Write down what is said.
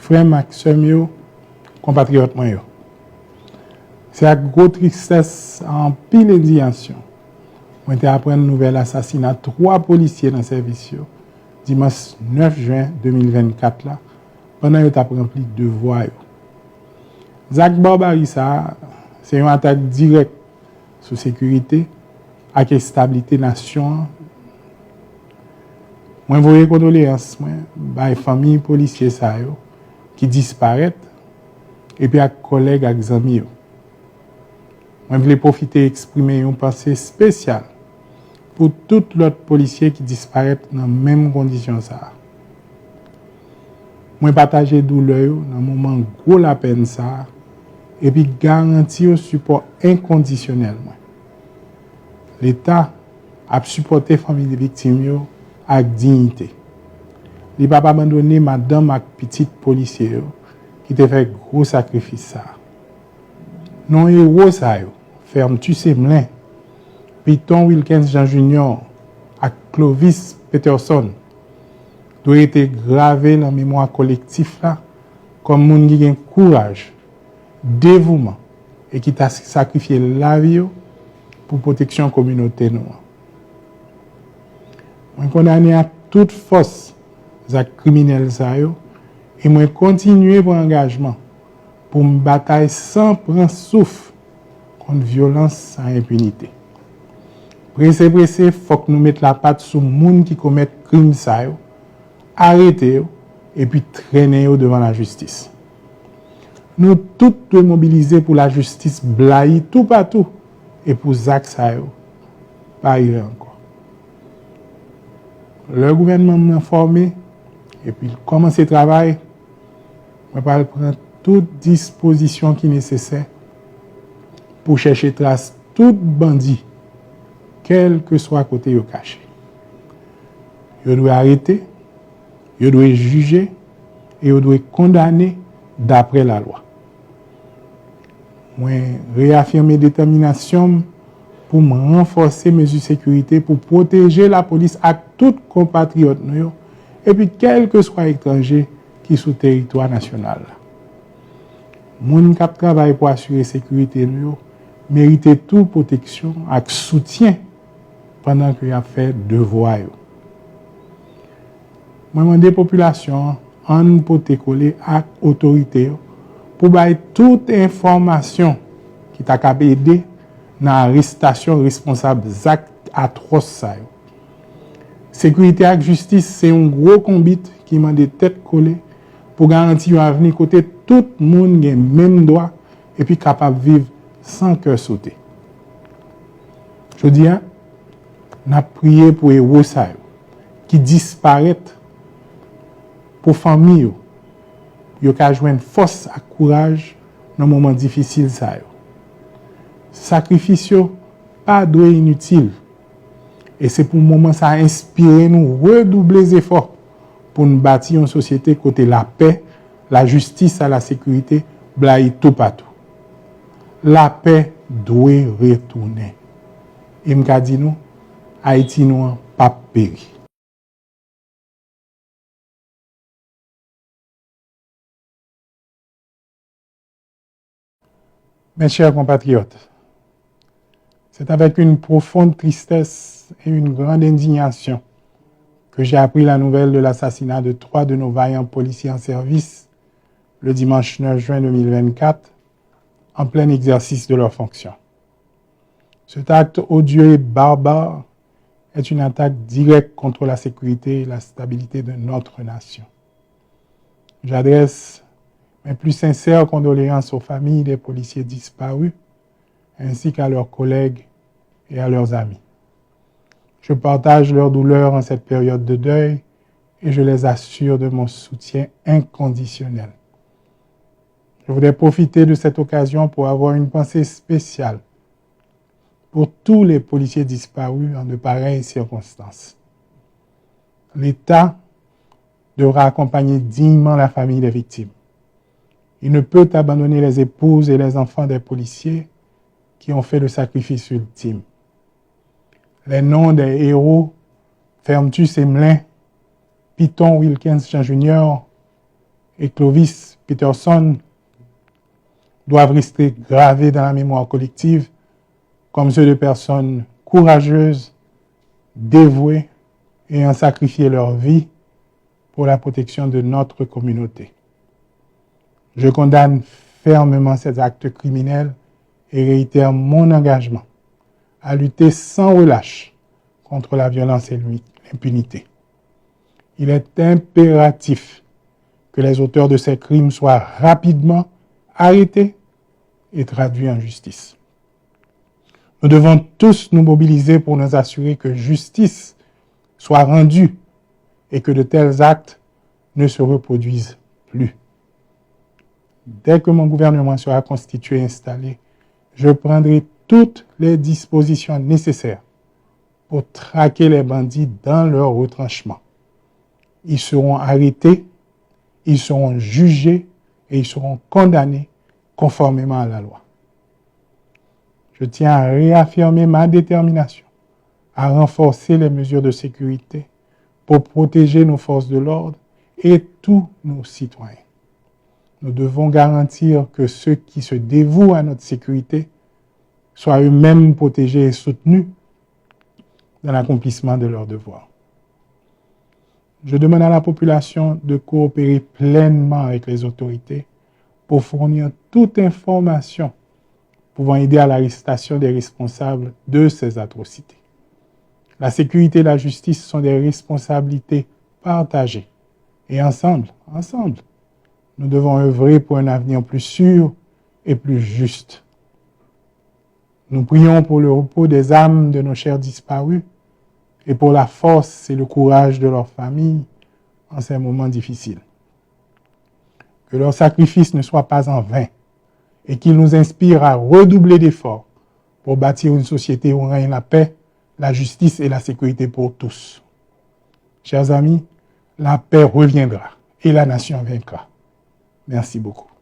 frère Maxime, compatriotes moi. C'est avec grosse tristesse en pile indignation. On était après une nouvelle assassinat 3 policiers dans le service dimanche 9 juin 2024 là pendant qu'ils ont rempli devoir. Zach Barbari ça c'est une attaque directe sur sécurité et la stabilité nation. Moi voyez condoléances moi les familles policiers ça qui disparaissent et puis à collègues et amis. Moi voulais profiter exprimer une pensée spéciale pour tous les policiers qui disparaissent dans les mêmes conditions. Moi partager douleur dans le moment gros la peine ça et puis garantir un support inconditionnel. L'État a supporté les familles des victimes avec dignité. Il n'a pas abandonné madame et petite policier qui te fait gros sacrifice. Non héros ça ferme tu Semelin, Piton Wilkins Jean Junior et Clovis Peterson doit être gravé dans la mémoire collective là comme moun qui a courage, dévouement et qui t'a sacrifié la vie pour protection communauté noire. Je condamne à toute force les criminels et je continue mon engagement pour me bataille sans prendre souffle contre violence sans impunité. Pressé, il faut que nous mettions la patte sur les gens qui commettent crimes, arrêter et puis traîner devant la justice. Nous tous devons mobiliser pour la justice blaye tout partout et pour Zach Sayo, pas arriver encore. Le gouvernement m'a informé et puis commencer le travail. Je vais prendre toute disposition qui est nécessaire pour chercher trace tout bandit, quel que soit côté yo caché. Yo doit arrêter, yo doit juger et yo doit condamner d'après la loi. Moi réaffirmer détermination pour me renforcer mes mesures de sécurité pour protéger la police à tout compatriotes et puis quel que soit étranger qui sur le territoire national. Moun k'ap travail pour assurer la sécurité mérite toute protection et soutien pendant qu'il a fait devoir. Moi demande la population en protéger avec autorité pour bailler toute information qui t'a capable aider dans l'arrestation responsable des actes atroces. Sécurité et justice, c'est un gros combat qui m'a des têtes collées pour garantir un avenir côté tout le monde a le même droit et puis capable de vivre sans cœur sauter. Je dis, on a prié pour les héros qui disparaissent pour famille, ils ont joindre force et courage dans un moment difficile. Sacrifice pas doit inutile. Et c'est pour le moment ça a inspiré nous redoubler les efforts pour nous bâtir une société côté la paix, la justice et la sécurité, blaye tout partout. La paix doit retourner. Et m'ka dit nous, Haïti nous pas péri. Mes chers compatriotes, c'est avec une profonde tristesse et une grande indignation que j'ai appris la nouvelle de l'assassinat de 3 de nos vaillants policiers en service le dimanche 9 juin 2024 en plein exercice de leurs fonctions. Cet acte odieux et barbare est une attaque directe contre la sécurité et la stabilité de notre nation. J'adresse mes plus sincères condoléances aux familles des policiers disparus, ainsi qu'à leurs collègues et à leurs amis. Je partage leur douleur en cette période de deuil et je les assure de mon soutien inconditionnel. Je voudrais profiter de cette occasion pour avoir une pensée spéciale pour tous les policiers disparus en de pareilles circonstances. L'État devra accompagner dignement la famille des victimes. Il ne peut abandonner les épouses et les enfants des policiers qui ont fait le sacrifice ultime. Les noms des héros, Fermetu Semelin, Piton Wilkins Jean Junior et Clovis Peterson doivent rester gravés dans la mémoire collective comme ceux de personnes courageuses, dévouées et ayant sacrifié leur vie pour la protection de notre communauté. Je condamne fermement ces actes criminels et réitère mon engagement à lutter sans relâche contre la violence et l'impunité. Il est impératif que les auteurs de ces crimes soient rapidement arrêtés et traduits en justice. Nous devons tous nous mobiliser pour nous assurer que justice soit rendue et que de tels actes ne se reproduisent plus. Dès que mon gouvernement sera constitué et installé, je prendrai toutes les dispositions nécessaires pour traquer les bandits dans leur retranchement. Ils seront arrêtés, ils seront jugés et ils seront condamnés conformément à la loi. Je tiens à réaffirmer ma détermination à renforcer les mesures de sécurité pour protéger nos forces de l'ordre et tous nos citoyens. Nous devons garantir que ceux qui se dévouent à notre sécurité soient eux-mêmes protégés et soutenus dans l'accomplissement de leurs devoirs. Je demande à la population de coopérer pleinement avec les autorités pour fournir toute information pouvant aider à l'arrestation des responsables de ces atrocités. La sécurité et la justice sont des responsabilités partagées. Et ensemble, nous devons œuvrer pour un avenir plus sûr et plus juste. Nous prions pour le repos des âmes de nos chers disparus et pour la force et le courage de leurs familles en ces moments difficiles. Que leur sacrifice ne soit pas en vain et qu'il nous inspire à redoubler d'efforts pour bâtir une société où règne la paix, la justice et la sécurité pour tous. Chers amis, la paix reviendra et la nation vaincra. Merci beaucoup.